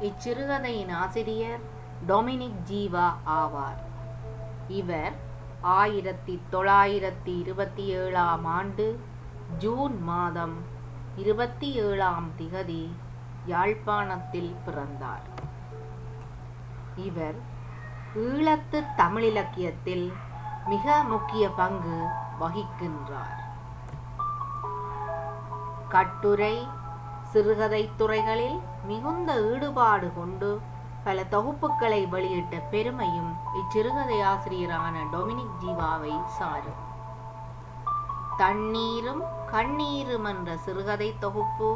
இச்சிறுகதையின் ஆசிரியர் டொமினிக் ஜீவா ஆவார். இவர் 1927 ஆண்டு ஜூன் மாதம் 27 யாழ்ப்பாணத்தில் பிறந்தார். இவர் ஈழத்து தமிழிலக்கியத்தில் மிக முக்கிய பங்கு வகிக்கின்றார். கட்டுரை, சிறுகதை துறைகளில் மிகுந்த ஈடுபாடு கொண்டு பல தொகுப்புகளை வெளியிட்ட பெருமையும் இச்சிறுகதை ஆசிரியரான டொமினிக் ஜீவாவை சாரும். தண்ணீரும் கண்ணீரும் என்ற சிறுகதை தொகுப்பு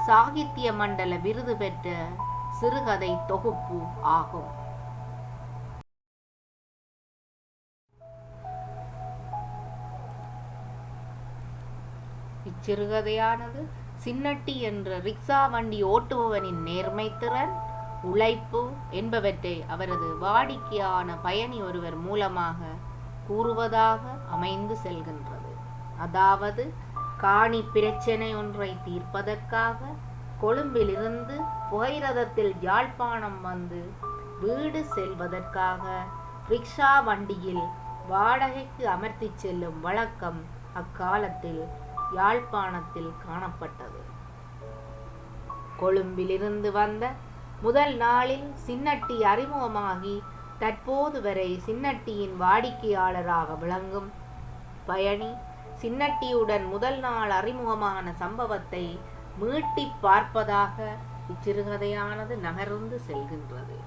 சாகித்ய மண்டல விருது பெற்ற சிறுகதை தொகுப்பு ஆகும். இச்சிறுகதையானது சின்னட்டி என்ற ரிக்ஷா வண்டி ஓட்டுபவனின் நேர்மைத்திறன், உழைப்பு என்பவற்றை அவரது வாடிக்கையான பயணி ஒருவர் மூலமாக கூறுவதாக அமைந்து செல்கின்றது. அதாவது, காணி பிரச்சனை ஒன்றை தீர்ப்பதற்காக கொழும்பிலிருந்து புகைரதத்தில் யாழ்ப்பாணம் வந்து வீடு செல்வதற்காக ரிக்ஷா வண்டியில் வாடகைக்கு அமர்த்தி செல்லும் வழக்கம் அக்காலத்தில் யாழ்ப்பாணத்தில் காணப்பட்டது. கொழும்பிலிருந்து வந்த முதல் நாளில் சின்னட்டி அறிமுகமாகி தற்போது வரை சின்னட்டியின் வாடிக்கையாளராக விளங்கும் பயணி சின்னட்டியுடன் முதல் நாள் அறிமுகமான சம்பவத்தை மீட்டி பார்ப்பதாக இச்சிறுகதையானது நகர்ந்து செல்கின்றது.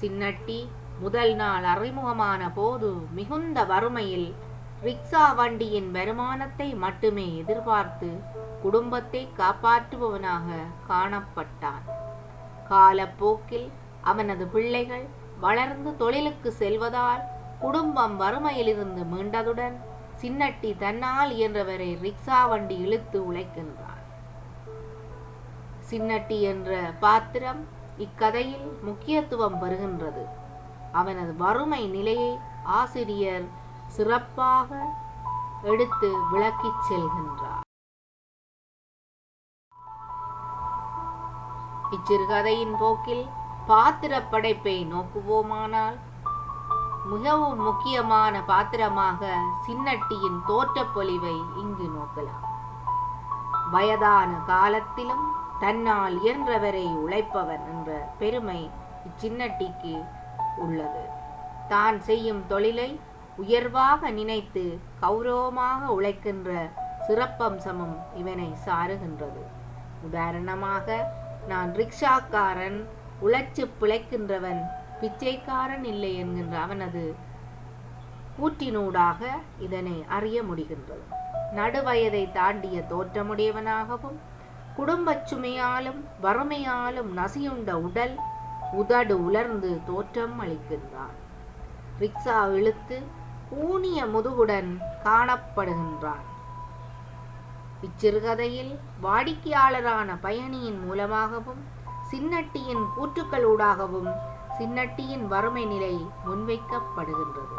சின்னட்டி முதல் நாள் அறிமுகமான போது மிகுந்த வறுமையில் ரிக்ஷா வண்டியின் வருமானத்தை மட்டுமே எதிர்பார்த்து குடும்பத்தை காப்பாற்றுபவனாக காணப்பட்டான். காலப்போக்கில் அவனது பிள்ளைகள் வளர்ந்து தொழிலுக்கு செல்வதால் குடும்பம் வறுமையிலிருந்து மீண்டதுடன் சின்னட்டி தன்னால் இயன்றவரை ரிக்ஷா வண்டி இழுத்து உழைக்கின்றான். சின்னட்டி என்ற பாத்திரம் இக்கதையில் முக்கியத்துவம் பெறுகின்றது. அவனது வறுமை நிலையை ஆசிரியர் சிறப்பாக எடுத்து விளக்கிச் செல்கின்றார். இச்சிறுகதையின் போக்கில் பாத்திர படைப்பை நோக்குவோமானால் மிகவும் முக்கியமான பாத்திரமாக சின்னட்டியின் தோற்றப்பொலிவை இங்கு நோக்கலாம். வயதான காலத்திலும் தன்னால் இயன்றவரை உழைப்பவன் என்ற பெருமை இச்சின்னட்டிக்கு உள்ளது. தான் செய்யும் தொழிலை உயர்வாக நினைத்து கௌரவமாக உழைக்கின்ற சிறப்பம்சமும் இவனை சாருகின்றது. உதாரணமாக, நான் ரிக்ஷாக்காரன், உழைச்சு பிழைக்கின்றவன், பிச்சைக்காரன் இல்லை என்கின்ற அவனது கூற்றினூடாக இதனை அறிய முடிகின்றது. நடுவயதை தாண்டிய தோற்றமுடையவனாகவும் குடும்பச் சுமையாலும் வறுமையாலும் நசியுண்ட உடல் உதடு உலர்ந்து தோற்றம் அளிக்கின்றான். ரிக்ஷா இழுத்து ஊனிய முதுகுடன் காணப்படுகின்றான். இச்சிறுகதையில் வாடிக்கையாளரான பயணியின் மூலமாகவும் சின்னட்டியின் கூற்றுக்களூடாகவும் சின்னட்டியின் வறுமை நிலை முன்வைக்கப்படுகின்றது.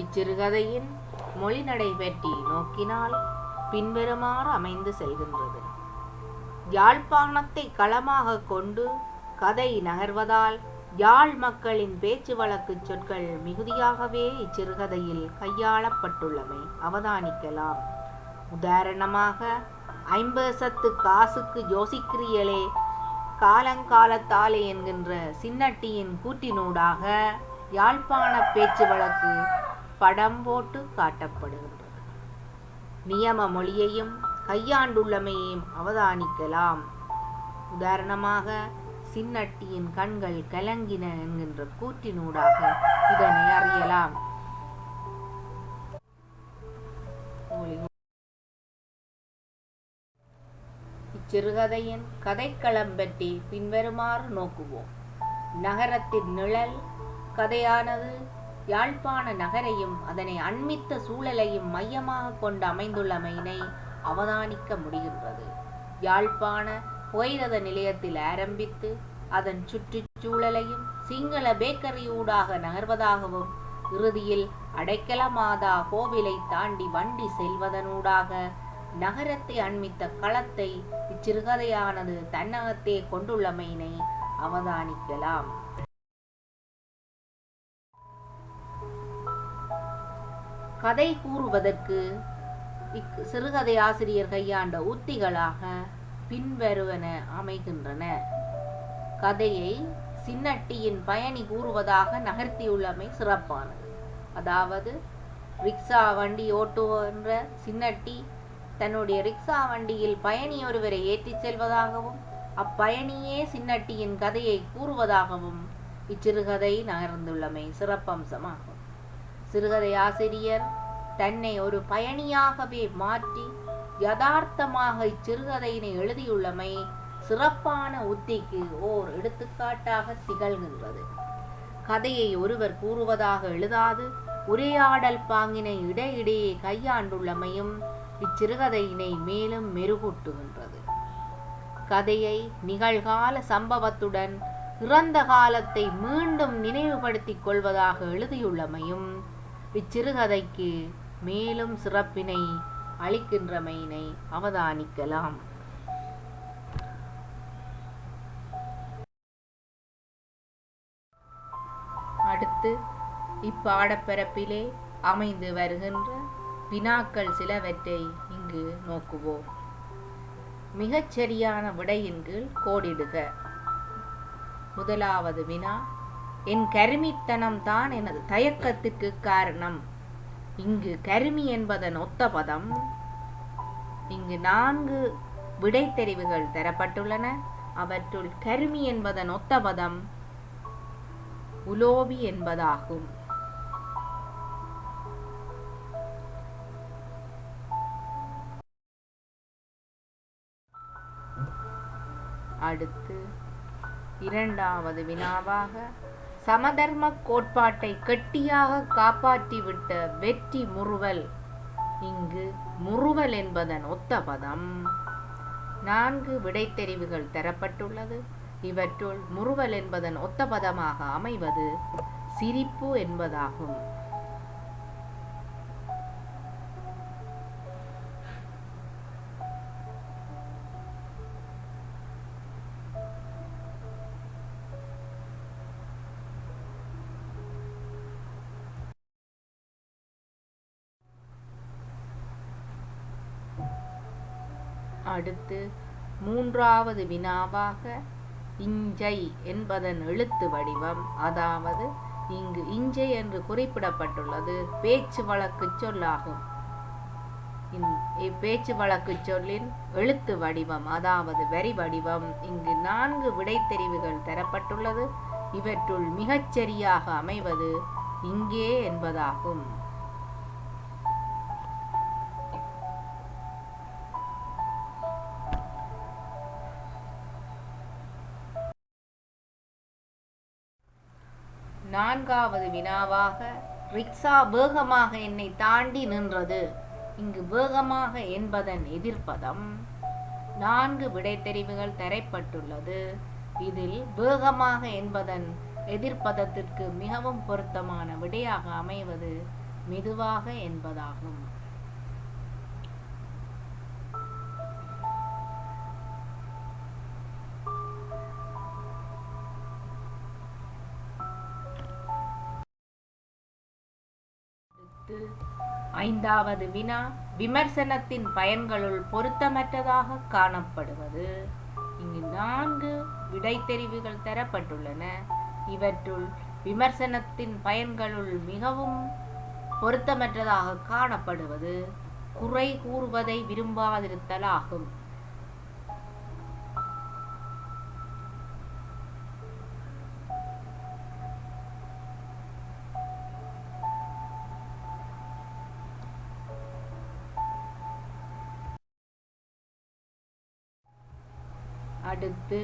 இச்சிறுகதையின் மொழிநடை பற்றி நோக்கினால் பின்வருமாறு அமைந்து செல்கின்றது. யாழ்ப்பாணத்தை களமாக கொண்டு கதை நகர்வதால் யாழ் மக்களின் பேச்சு வழக்கு சொற்கள் மிகுதியாகவே இச்சிறுகதையில் கையாளப்பட்டுள்ளமை அவதானிக்கலாம். உதாரணமாக, 50 காசுக்கு யோசிக்கிறீர்களே காலங்காலத்தாலே என்கின்ற சின்னட்டியின் கூற்றினூடாக யாழ்ப்பாண பேச்சு வழக்கு படம் போட்டு காட்டப்படுகின்றது. நியம மொழியையும் கையாண்டுள்ளமையையும் அவதானிக்கலாம். உதாரணமாக, சின்னட்டியின் கண்கள் கலங்கின என்கின்ற கூற்றினூடாக இதனை அறியலாம். இச்சிறுகதையின் கதைக்களம் பற்றி பின்வருமாறு நோக்குவோம். நகரத்தின் நிழல் கதையானது யாழ்ப்பாண நகரையும் அதனை அண்மித்த சூழலையும் மையமாக கொண்டு அமைந்துள்ளமையினை அவதானிக்க முடிகின்றது. யாழ்ப்பாண புகையிரத நிலையத்தில் ஆரம்பித்து அதன் சுற்றுச்சூழலையும் சிங்கள பேக்கரி ஊடாக நகர்வதாகவும் இறுதியில் அடைக்கல மாதா கோவிலை தாண்டி வண்டி செல்வதனூடாக நகரத்தை அண்மித்த களத்தை இச்சிறுகதையானது தன்னகத்தே கொண்டுள்ளமையினை அவதானிக்கலாம். கதை கூறுவதற்கு சிறுகதை ஆசிரியர் கையாண்ட உத்திகளாக பின்வருவன அமைகின்றன. கதையை சின்னட்டியின் பயணி கூறுவதாக நகர்த்தியுள்ளமை சிறப்பானது. அதாவது ரிக்ஷா வண்டி ஓட்டுகின்ற சின்னட்டி தன்னுடைய ரிக்ஷா வண்டியில் பயணி ஒருவரை ஏற்றிச் செல்வதாகவும் அப்பயணியே சின்னட்டியின் கதையை கூறுவதாகவும் இச்சிறுகதை நகர்ந்துள்ளமை சிறப்பம்சமாகும். சிறுகதை ஆசிரியர் தன்னை ஒரு பயணியாகவே மாற்றி யதார்த்தமாக இச்சிறுகதையினை எழுதியுள்ளமை சிறப்பான உத்திக்கு ஓர் எடுத்துக்காட்டாக திகழ்கின்றது. கதையை ஒருவர் கூறுவதாக எழுதாது உரையாடல் பாங்கினை இடையிடையே கையாண்டுள்ளமையும் இச்சிறுகதையினை மேலும் மெருகூட்டுகின்றது. கதையை நிகழ்கால சம்பவத்துடன் இறந்த காலத்தை மீண்டும் நினைவுபடுத்திக் கொள்வதாக எழுதியுள்ளமையும் இச்சிறுகதைக்கு மேலும் சிறப்பினை அளிக்கின்றமையினை அவதானிக்கலாம். அடுத்து இப்பாடப்பரப்பிலே அமைந்து வருகின்ற வினாக்கள் சிலவற்றை இங்கு நோக்குவோம். மிகச்சரியான விடையின் கீழ் கோடிடுக. முதலாவது வினா, என் கருமித்தனம் தான் எனது தயக்கத்திற்கு காரணம். இங்கு கருமி என்பதன் ஒத்த பதம். இங்கு 4 விடை தெரிவுகள் தரப்பட்டுள்ளன. அவற்றுள் கருமி என்பதன் ஒத்த பதம் உலோபி என்பதாகும். அடுத்து இரண்டாவது வினாவாக சமதர்ம கோட்பாட்டை கெட்டியாக காப்பாற்றிவிட்ட வெற்றி முறுவல். இங்கு முறுவல் என்பதன் ஒத்த பதம். 4 விடைத்தெரிவுகள் தரப்பட்டுள்ளது. இவற்றுள் முறுவல் என்பதன் ஒத்த பதமாக அமைவது சிரிப்பு என்பதாகும். அடுத்து மூன்றாவது வினாவாக இஞ்சை என்பதன் எழுத்து வடிவம், அதாவது இங்கு இஞ்சை என்று குறிப்பிடப்பட்டுள்ளது பேச்சு வழக்கு சொல்லாகும். இப்பேச்சு வழக்கு சொல்லின் எழுத்து வடிவம், அதாவது வரி வடிவம். இங்கு 4 விடைத்தெரிவுகள் தரப்பட்டுள்ளது. இவற்றுள் மிகச்சரியாக அமைவது இங்கே என்பதாகும். நான்காவது வினாவாக ரிக்ஷா வேகமாக என்னை தாண்டி நின்றது. இங்கு வேகமாக என்பதன் எதிர்ப்பதம். 4 விடைத்தெரிவுகள் தரப்பட்டுள்ளது. இதில் வேகமாக என்பதன் எதிர்ப்பதத்திற்கு மிகவும் பொருத்தமான விடையாக அமைவது மெதுவாக என்பதாகும். ஐந்தாவது வினா, விமர்சனத்தின் பயன்களுள் பொருத்தமற்றதாக காணப்படுவது. இங்கு 4 விடைத்தெரிவுகள் தரப்பட்டுள்ளன. இவற்றுள் விமர்சனத்தின் பயன்களுள் மிகவும் பொருத்தமற்றதாக காணப்படுவது குறை கூறுவதை விரும்பாதிருத்தல் ஆகும். அடுத்து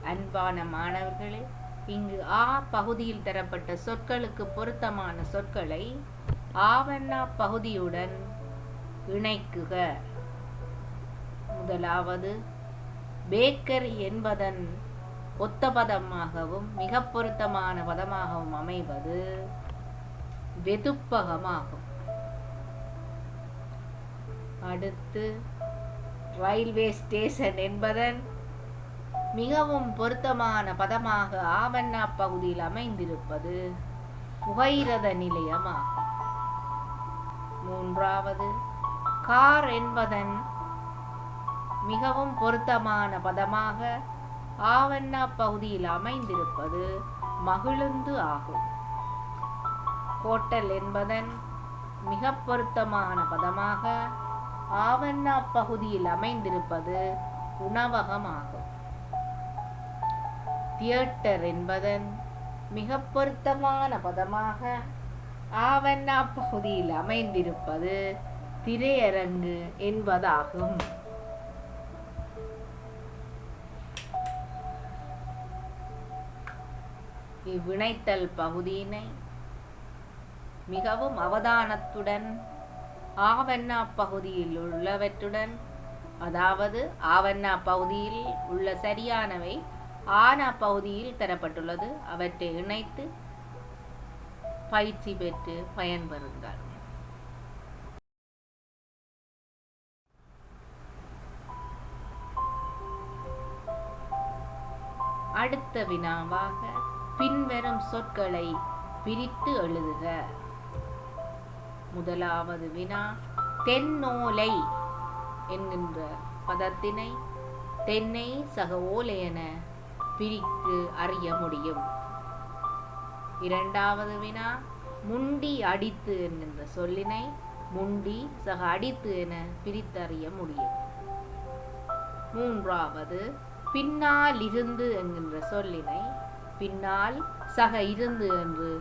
அன்பான மாணவர்களே, இங்கு ஆ பகுதியில் தரப்பட்ட சொற்களுக்கு பொருத்தமான சொற்களை ஆவண்ணா பகுதியுடன் இணைக்குக. முதலாவது, பேக்கரி என்பதன் ஒத்த பதமாகவும் மிக பொருத்தமான பதமாகவும் அமைவது வெதுப்பகமாகும். அடுத்து ரயில்வே ஸ்டேஷன் என்பதன் மிகவும் பொருத்தமான பதமாக ஆவண்ணா பகுதியில் அமைந்திருப்பது புகையிரத நிலையமாகும். மூன்றாவது, கார் என்பதன் மிகவும் பொருத்தமான பதமாக ஆவண்ணா பகுதியில் அமைந்திருப்பது மகிழுந்து ஆகும். ஹோட்டல் என்பதன் மிக பொருத்தமான பதமாக ஆவண்ணா பகுதியில் அமைந்திருப்பது உணவகமாகும். தியேட்டர் என்பதன் மிக பொருத்தமான பதமாக ஆவண்ணா பகுதியில் அமைந்திருப்பது திரையரங்கு என்பதாகும். இவ்வினைத்தல் பகுதியினை மிகவும் அவதானத்துடன் ஆவண்ணா பகுதியில் உள்ளவற்றுடன், அதாவது ஆவண்ணா பகுதியில் உள்ள சரியானவை ஆனா பகுதியில் தரப்பட்டுள்ளது, அவற்றை இணைத்து பயிற்சி பெற்று பயன்பெறுங்கள். அடுத்த வினாவாக பின்வரும் சொற்களை பிரித்து எழுதுக. முதலாவது வினா, தென்னோலை என்கின்ற பதத்தினை தென்னை சக ஓலை என பிரித்து அறிய முடியும். இரண்டாவது வினா, முண்டி அடித்து என்கின்ற சொல்லினை முண்டி சக அடித்து என பிரித்தறிய முடியும். மூன்றாவது, பின்னால் இருந்து என்கின்ற சொல்லினை பின்னால் சக இருந்து என்று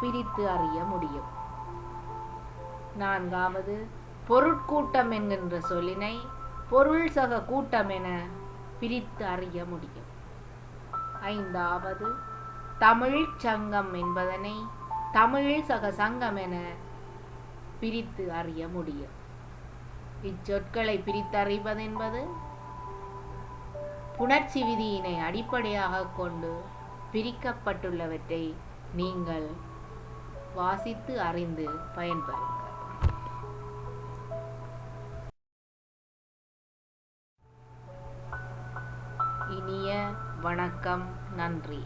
பிரித்து அறிய முடியும். நான்காவது, பொருட்கூட்டம் என்கின்ற சொல்லினை பொருள் சக கூட்டம் என பிரித்து அறிய முடியும். ஐந்தாவது, தமிழ் சங்கம் என்பதனை தமிழ் சக சங்கம் என பிரித்து அறிய முடியும். இச்சொற்களை பிரித்தறிவதென்பது புணர்ச்சி விதியினை அடிப்படையாக கொண்டு பிரிக்கப்பட்டுள்ளவற்றை நீங்கள் வாசித்து அறிந்து பயன்பெறுங்கள். இனிய வணக்கம். நன்றி.